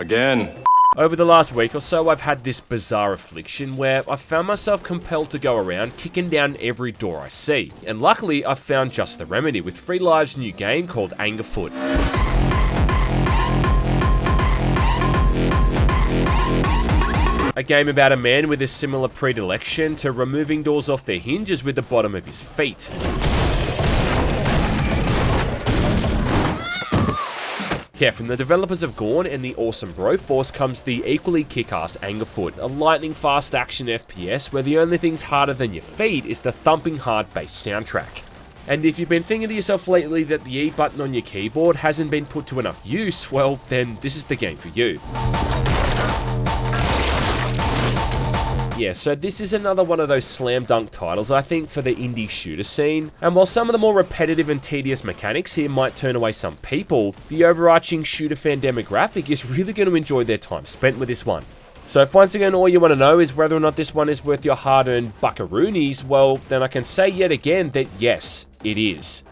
Again. Over the last week or so, I've had this bizarre affliction where I found myself compelled to go around kicking down every door I see. And luckily, I've found just the remedy with GmanLives' new game called Angerfoot. A game about a man with a similar predilection to removing doors off their hinges with the bottom of his feet. Yeah, from the developers of Gorn and the awesome Broforce comes the equally kick-ass Angerfoot, a lightning-fast action FPS where the only thing's harder than your feet is the thumping hard bass soundtrack. And if you've been thinking to yourself lately that the E button on your keyboard hasn't been put to enough use, well, then this is the game for you. Yeah, so this is another one of those slam dunk titles, I think, for the indie shooter scene. And while some of the more repetitive and tedious mechanics here might turn away some people, the overarching shooter fan demographic is really going to enjoy their time spent with this one. So if once again all you want to know is whether or not this one is worth your hard-earned buckaroonies, well, then I can say yet again that yes, it is.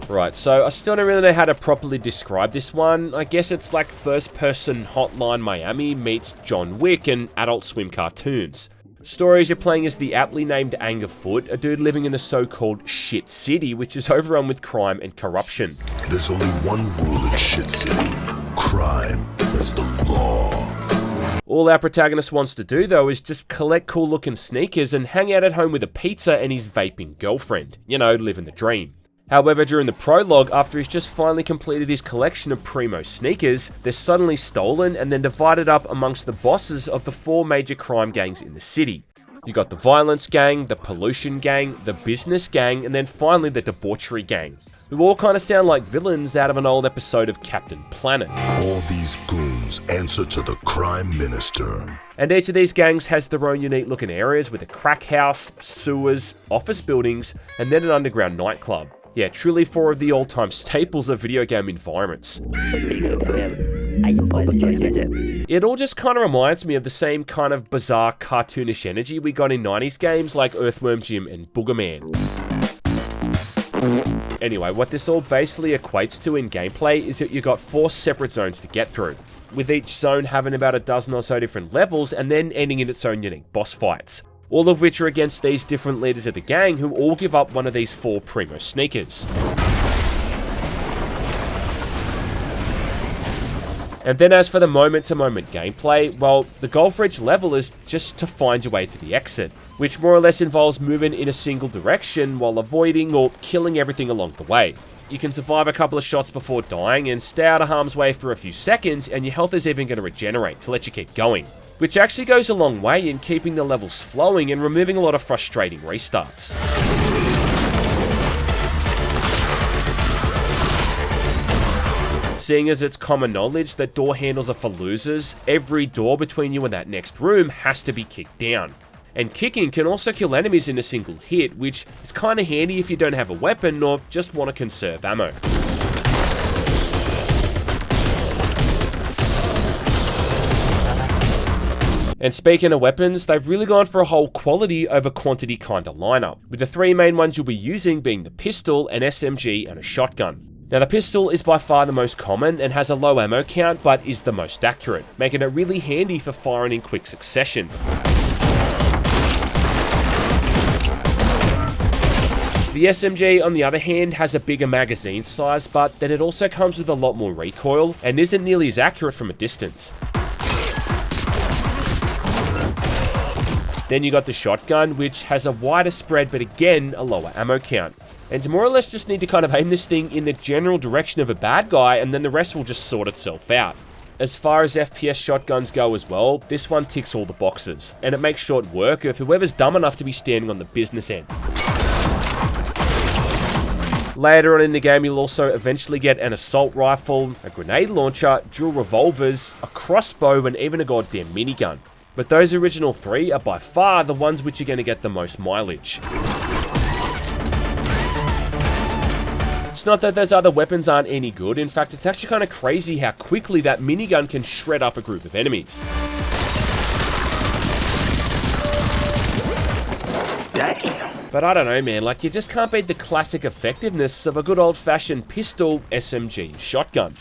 Right, so I still don't really know how to properly describe this one. I guess it's like first-person Hotline Miami meets John Wick and Adult Swim cartoons. Stories you're playing as the aptly named Angerfoot, a dude living in the so-called Shit City, which is overrun with crime and corruption. There's only one rule in Shit City. Crime is the law. All our protagonist wants to do, though, is just collect cool-looking sneakers and hang out at home with a pizza and his vaping girlfriend. You know, living the dream. However, during the prologue, after he's just finally completed his collection of primo sneakers, they're suddenly stolen and then divided up amongst the bosses of the 4 major crime gangs in the city. You got the violence gang, the pollution gang, the business gang, and then finally the debauchery gang, who all kind of sound like villains out of an old episode of Captain Planet. All these goons answer to the crime minister. And each of these gangs has their own unique looking areas with a crack house, sewers, office buildings, and then an underground nightclub. Yeah, truly 4 of the all-time staples of video game environments. It all just kind of reminds me of the same kind of bizarre cartoonish energy we got in 90s games like Earthworm Jim and Boogerman. Anyway, what this all basically equates to in gameplay is that you got 4 separate zones to get through, with each zone having about a dozen or so different levels and then ending in its own unique boss fights. All of which are against these different leaders of the gang who all give up one of these 4 primo sneakers. And then as for the moment-to-moment gameplay, well, the goal for each level is just to find your way to the exit, which more or less involves moving in a single direction while avoiding or killing everything along the way. You can survive a couple of shots before dying and stay out of harm's way for a few seconds, and your health is even going to regenerate to let you keep going. Which actually goes a long way in keeping the levels flowing and removing a lot of frustrating restarts. Seeing as it's common knowledge that door handles are for losers, every door between you and that next room has to be kicked down. And kicking can also kill enemies in a single hit, which is kinda handy if you don't have a weapon or just want to conserve ammo. And speaking of weapons, they've really gone for a whole quality over quantity kind of lineup, with the 3 main ones you'll be using being the pistol, an SMG, and a shotgun. Now the pistol is by far the most common and has a low ammo count, but is the most accurate, making it really handy for firing in quick succession. The SMG, on the other hand, has a bigger magazine size, but then it also comes with a lot more recoil, and isn't nearly as accurate from a distance. Then you got the shotgun, which has a wider spread but again a lower ammo count. And you more or less just need to kind of aim this thing in the general direction of a bad guy and then the rest will just sort itself out. As far as FPS shotguns go as well, this one ticks all the boxes, and it makes short work of whoever's dumb enough to be standing on the business end. Later on in the game, you'll also eventually get an assault rifle, a grenade launcher, dual revolvers, a crossbow, and even a goddamn minigun. But those original 3 are by far the ones which are going to get the most mileage. It's not that those other weapons aren't any good, in fact it's actually kind of crazy how quickly that minigun can shred up a group of enemies. Damn. But I don't know, man, like, you just can't beat the classic effectiveness of a good old-fashioned pistol SMG shotgun.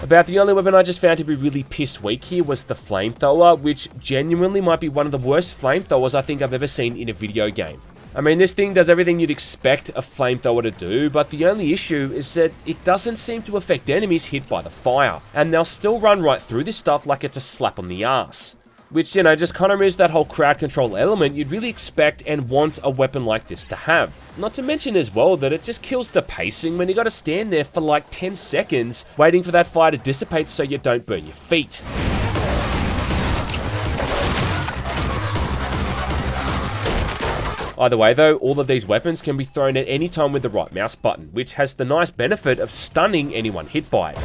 About the only weapon I just found to be really piss weak here was the flamethrower, which genuinely might be one of the worst flamethrowers I think I've ever seen in a video game. I mean, this thing does everything you'd expect a flamethrower to do, but the only issue is that it doesn't seem to affect enemies hit by the fire, and they'll still run right through this stuff like it's a slap on the ass. Which, you know, just kind of removes that whole crowd control element you'd really expect and want a weapon like this to have. Not to mention as well that it just kills the pacing when you gotta stand there for like 10 seconds waiting for that fire to dissipate so you don't burn your feet. Either way though, all of these weapons can be thrown at any time with the right mouse button, which has the nice benefit of stunning anyone hit by it.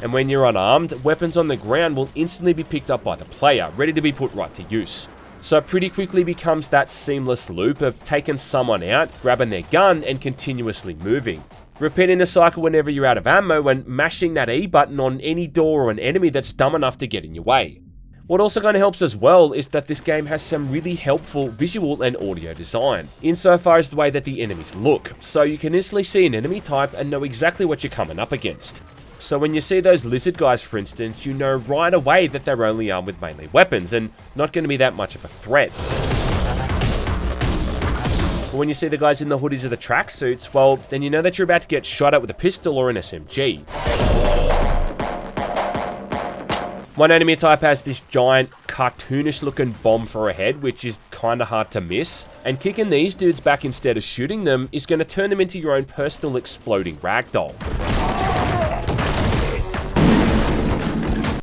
And when you're unarmed, weapons on the ground will instantly be picked up by the player, ready to be put right to use. So it pretty quickly becomes that seamless loop of taking someone out, grabbing their gun, and continuously moving. Repeating the cycle whenever you're out of ammo and mashing that E button on any door or an enemy that's dumb enough to get in your way. What also kind of helps as well is that this game has some really helpful visual and audio design, insofar as the way that the enemies look, so you can instantly see an enemy type and know exactly what you're coming up against. So when you see those lizard guys, for instance, you know right away that they're only armed with melee weapons and not going to be that much of a threat. But when you see the guys in the hoodies or the tracksuits, well, then you know that you're about to get shot at with a pistol or an SMG. One enemy type has this giant, cartoonish looking bomb for a head, which is kinda hard to miss. And kicking these dudes back instead of shooting them is going to turn them into your own personal exploding ragdoll.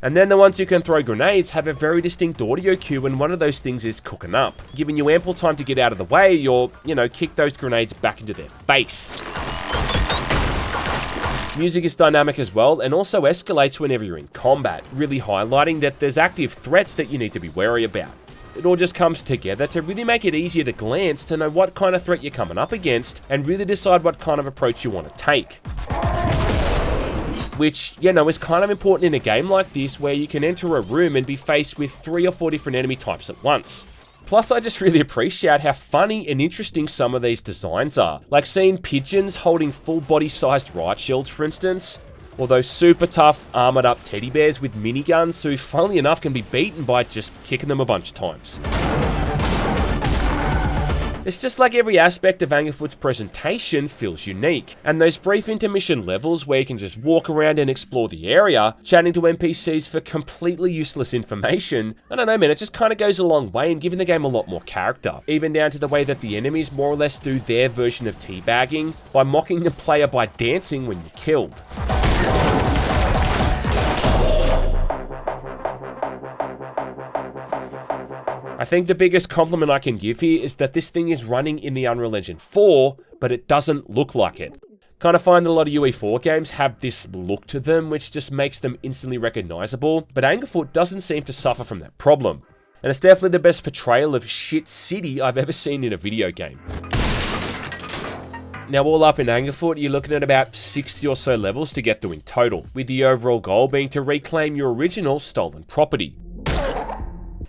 And then the ones who can throw grenades have a very distinct audio cue when one of those things is cooking up, giving you ample time to get out of the way or, you know, kick those grenades back into their face. Music is dynamic as well and also escalates whenever you're in combat, really highlighting that there's active threats that you need to be wary about. It all just comes together to really make it easier to glance to know what kind of threat you're coming up against and really decide what kind of approach you want to take. Which, you know, is kind of important in a game like this where you can enter a room and be faced with 3 or 4 different enemy types at once. Plus, I just really appreciate how funny and interesting some of these designs are. Like seeing pigeons holding full body sized riot shields, for instance. Or those super tough armored up teddy bears with miniguns who, funnily enough, can be beaten by just kicking them a bunch of times. It's just like every aspect of Angerfoot's presentation feels unique, and those brief intermission levels where you can just walk around and explore the area, chatting to NPCs for completely useless information, I don't know man, it just kind of goes a long way in giving the game a lot more character, even down to the way that the enemies more or less do their version of teabagging by mocking the player by dancing when you're killed. I think the biggest compliment I can give here is that this thing is running in the Unreal Engine 4, but it doesn't look like it. Kind of find that a lot of UE4 games have this look to them, which just makes them instantly recognizable, but Angerfoot doesn't seem to suffer from that problem. And it's definitely the best portrayal of shit city I've ever seen in a video game. Now all up in Angerfoot, you're looking at about 60 or so levels to get through in total, with the overall goal being to reclaim your original stolen property.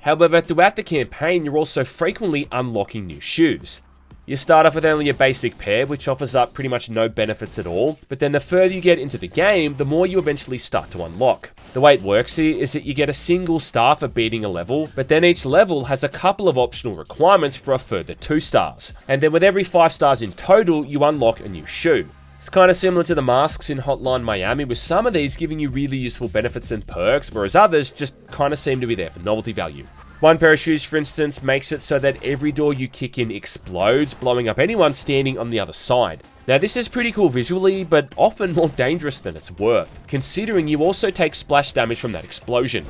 However, throughout the campaign, you're also frequently unlocking new shoes. You start off with only a basic pair, which offers up pretty much no benefits at all, but then the further you get into the game, the more you eventually start to unlock. The way it works here is that you get a single star for beating a level, but then each level has a couple of optional requirements for a further 2 stars, and then with every 5 stars in total, you unlock a new shoe. It's kind of similar to the masks in Hotline Miami, with some of these giving you really useful benefits and perks, whereas others just kind of seem to be there for novelty value. One pair of shoes, for instance, makes it so that every door you kick in explodes, blowing up anyone standing on the other side. Now this is pretty cool visually, but often more dangerous than it's worth, considering you also take splash damage from that explosion.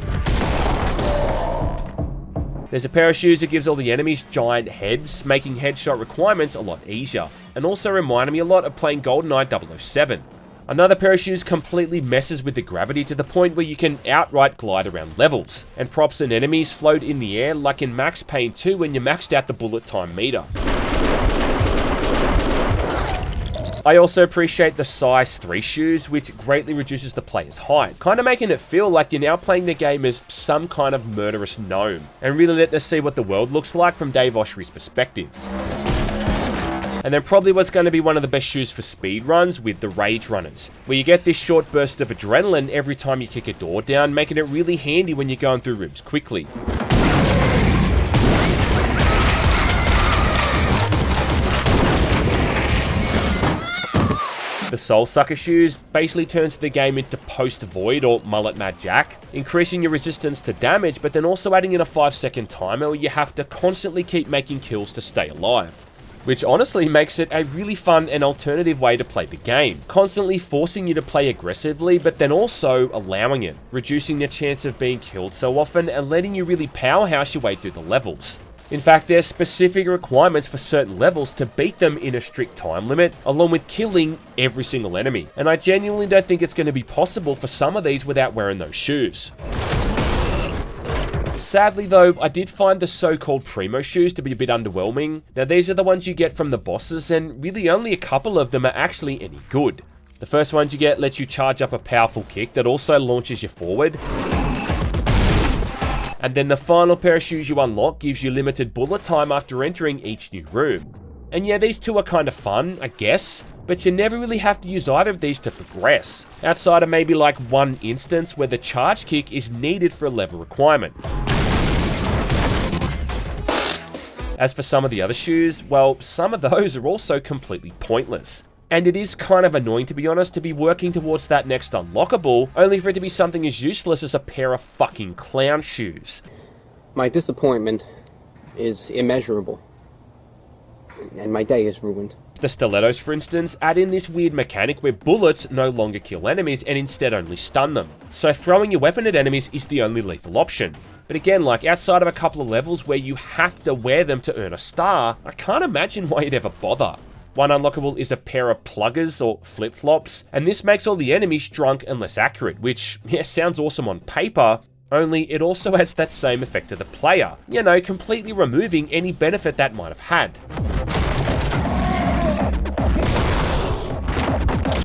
There's a pair of shoes that gives all the enemies giant heads, making headshot requirements a lot easier, and also reminded me a lot of playing GoldenEye 007. Another pair of shoes completely messes with the gravity to the point where you can outright glide around levels, and props and enemies float in the air like in Max Payne 2 when you maxed out the bullet time meter. I also appreciate the size 3 shoes, which greatly reduces the player's height, kind of making it feel like you're now playing the game as some kind of murderous gnome, and really letting us see what the world looks like from Dave Oshry's perspective. And then probably what's going to be one of the best shoes for speed runs with the Rage Runners, where you get this short burst of adrenaline every time you kick a door down, making it really handy when you're going through rooms quickly. The Soul Sucker shoes basically turns the game into Post Void or Mullet Mad Jack, increasing your resistance to damage, but then also adding in a 5-second timer where you have to constantly keep making kills to stay alive. Which honestly makes it a really fun and alternative way to play the game, constantly forcing you to play aggressively, but then also allowing it, reducing the chance of being killed so often and letting you really powerhouse your way through the levels. In fact, there's specific requirements for certain levels to beat them in a strict time limit, along with killing every single enemy, and I genuinely don't think it's going to be possible for some of these without wearing those shoes. Sadly though, I did find the so-called Primo shoes to be a bit underwhelming. Now these are the ones you get from the bosses, and really only a couple of them are actually any good. The first ones you get lets you charge up a powerful kick that also launches you forward. And then the final pair of shoes you unlock gives you limited bullet time after entering each new room. And yeah, these two are kind of fun, I guess, but you never really have to use either of these to progress, outside of maybe like one instance where the charge kick is needed for a level requirement. As for some of the other shoes, well, some of those are also completely pointless. And it is kind of annoying, to be honest, to be working towards that next unlockable, only for it to be something as useless as a pair of fucking clown shoes. My disappointment is immeasurable, and my day is ruined. The stilettos, for instance, add in this weird mechanic where bullets no longer kill enemies and instead only stun them. So throwing your weapon at enemies is the only lethal option. But again, like outside of a couple of levels where you have to wear them to earn a star, I can't imagine why you'd ever bother. One unlockable is a pair of pluggers or flip-flops, and this makes all the enemies drunk and less accurate, which, yeah, sounds awesome on paper, only it also has that same effect to the player, you know, completely removing any benefit that might have had.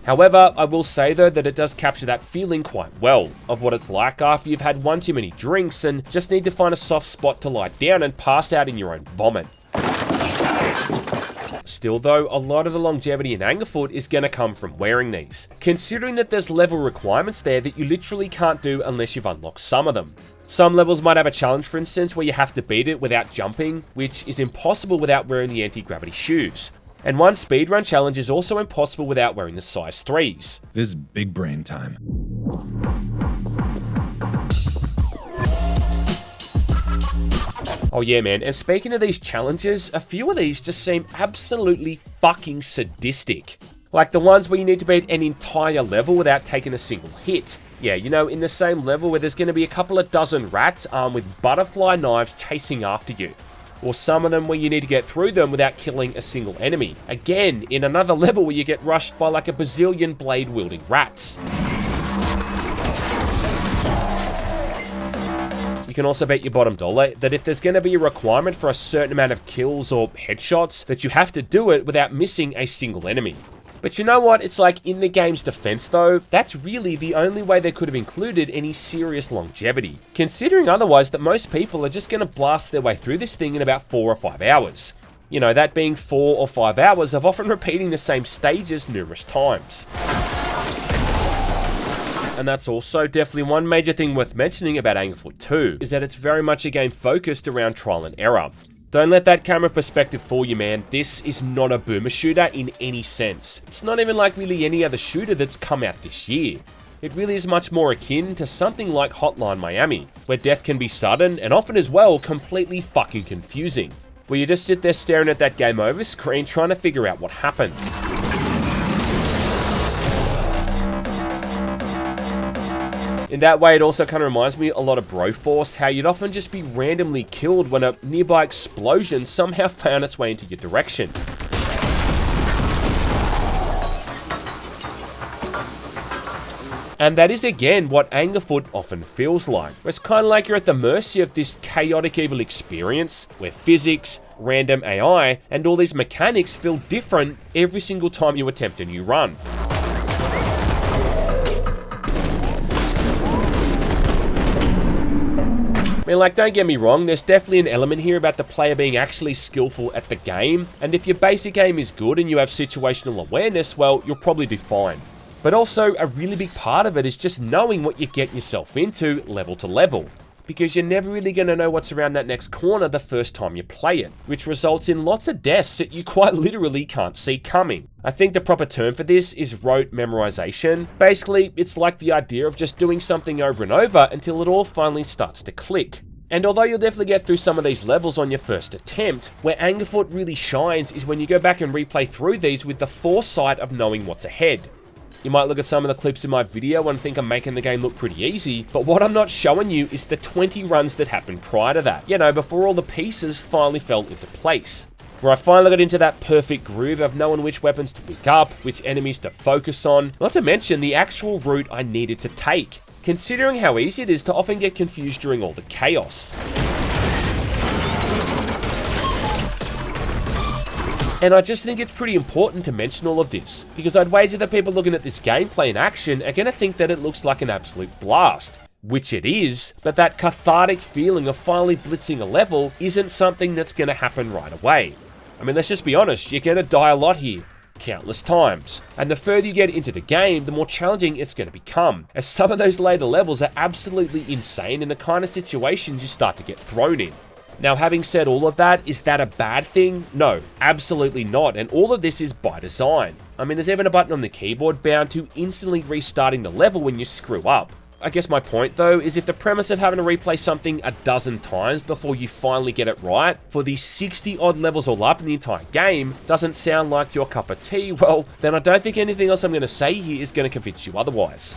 However, I will say though that it does capture that feeling quite well, of what it's like after you've had one too many drinks and just need to find a soft spot to lie down and pass out in your own vomit. Still though, a lot of the longevity in Angerfoot is going to come from wearing these, considering that there's level requirements there that you literally can't do unless you've unlocked some of them. Some levels might have a challenge, for instance, where you have to beat it without jumping, which is impossible without wearing the anti-gravity shoes. And one speedrun challenge is also impossible without wearing the size 3s. This is big brain time. Oh yeah, man, and speaking of these challenges, a few of these just seem absolutely fucking sadistic. Like the ones where you need to beat an entire level without taking a single hit. Yeah, you know, in the same level where there's going to be a couple of dozen rats armed with butterfly knives chasing after you. Or some of them where you need to get through them without killing a single enemy. Again, in another level where you get rushed by like a bazillion blade-wielding rats. You can also bet your bottom dollar that if there's going to be a requirement for a certain amount of kills or headshots, that you have to do it without missing a single enemy. But you know what? It's like, in the game's defense though, that's really the only way they could have included any serious longevity. Considering otherwise that most people are just going to blast their way through this thing in about 4 or 5 hours. You know, that being 4 or 5 hours of often repeating the same stages numerous times. And that's also definitely one major thing worth mentioning about Angerfoot 2, is that it's very much a game focused around trial and error. Don't let that camera perspective fool you, man. This is not a boomer shooter in any sense. It's not even like really any other shooter that's come out this year. It really is much more akin to something like Hotline Miami, where death can be sudden and often as well completely fucking confusing, where you just sit there staring at that game over screen trying to figure out what happened. In that way, it also kind of reminds me a lot of Broforce, how you'd often just be randomly killed when a nearby explosion somehow found its way into your direction. And that is again what Angerfoot often feels like. It's kind of like you're at the mercy of this chaotic evil experience, where physics, random AI, and all these mechanics feel different every single time you attempt a new run. I mean, like, don't get me wrong, there's definitely an element here about the player being actually skillful at the game, and if your basic aim is good and you have situational awareness, well, you'll probably do fine. But also, a really big part of it is just knowing what you're getting yourself into level to level, because you're never really going to know what's around that next corner the first time you play it, which results in lots of deaths that you quite literally can't see coming. I think the proper term for this is rote memorization. Basically, it's like the idea of just doing something over and over until it all finally starts to click. And although you'll definitely get through some of these levels on your first attempt, where Angerfoot really shines is when you go back and replay through these with the foresight of knowing what's ahead. You might look at some of the clips in my video and think I'm making the game look pretty easy, but what I'm not showing you is the 20 runs that happened prior to that, before all the pieces finally fell into place. Where I finally got into that perfect groove of knowing which weapons to pick up, which enemies to focus on, not to mention the actual route I needed to take, considering how easy it is to often get confused during all the chaos. And I just think it's pretty important to mention all of this, because I'd wager that people looking at this gameplay in action are going to think that it looks like an absolute blast. Which it is, but that cathartic feeling of finally blitzing a level isn't something that's going to happen right away. I mean, let's just be honest, you're going to die a lot here. Countless times. And the further you get into the game, the more challenging it's going to become, as some of those later levels are absolutely insane in the kind of situations you start to get thrown in. Now, having said all of that, is that a bad thing? No, absolutely not, and all of this is by design. I mean, there's even a button on the keyboard bound to instantly restarting the level when you screw up. I guess my point, though, is if the premise of having to replay something a dozen times before you finally get it right, for the 60-odd levels all up in the entire game, doesn't sound like your cup of tea, well, then I don't think anything else I'm going to say here is going to convince you otherwise.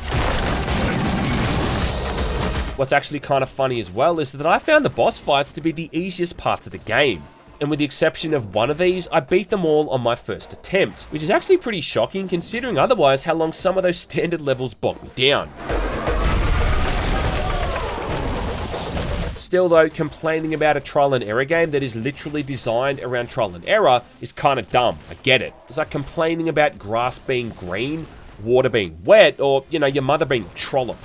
What's actually kind of funny as well is that I found the boss fights to be the easiest parts of the game. And with the exception of one of these, I beat them all on my first attempt, which is actually pretty shocking considering otherwise how long some of those standard levels bogged me down. Still though, complaining about a trial and error game that is literally designed around trial and error is kind of dumb, I get it. It's like complaining about grass being green, water being wet, or, your mother being a trollop.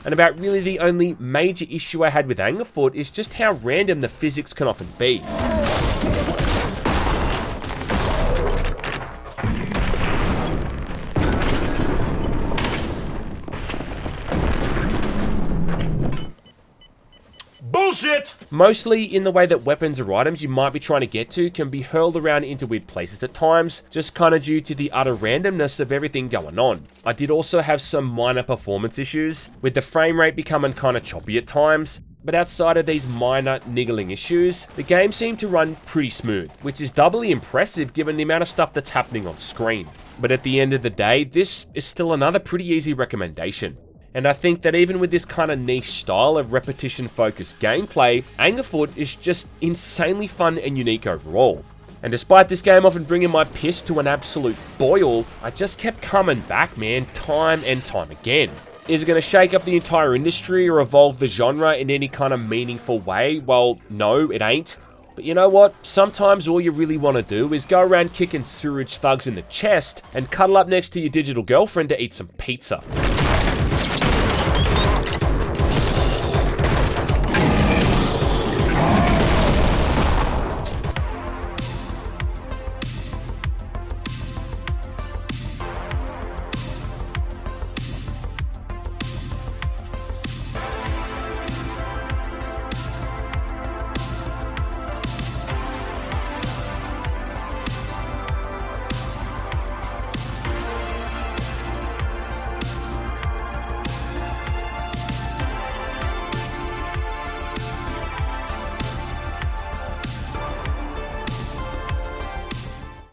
And about really the only major issue I had with Angerfoot is just how random the physics can often be. Bullshit! Mostly in the way that weapons or items you might be trying to get to can be hurled around into weird places at times, just kind of due to the utter randomness of everything going on. I did also have some minor performance issues, with the frame rate becoming kind of choppy at times, but outside of these minor niggling issues, the game seemed to run pretty smooth, which is doubly impressive given the amount of stuff that's happening on screen. But at the end of the day, this is still another pretty easy recommendation. And I think that even with this kind of niche style of repetition-focused gameplay, Angerfoot is just insanely fun and unique overall. And despite this game often bringing my piss to an absolute boil, I just kept coming back, man, time and time again. Is it going to shake up the entire industry or evolve the genre in any kind of meaningful way? Well, no, it ain't. But you know what? Sometimes all you really want to do is go around kicking sewage thugs in the chest and cuddle up next to your digital girlfriend to eat some pizza.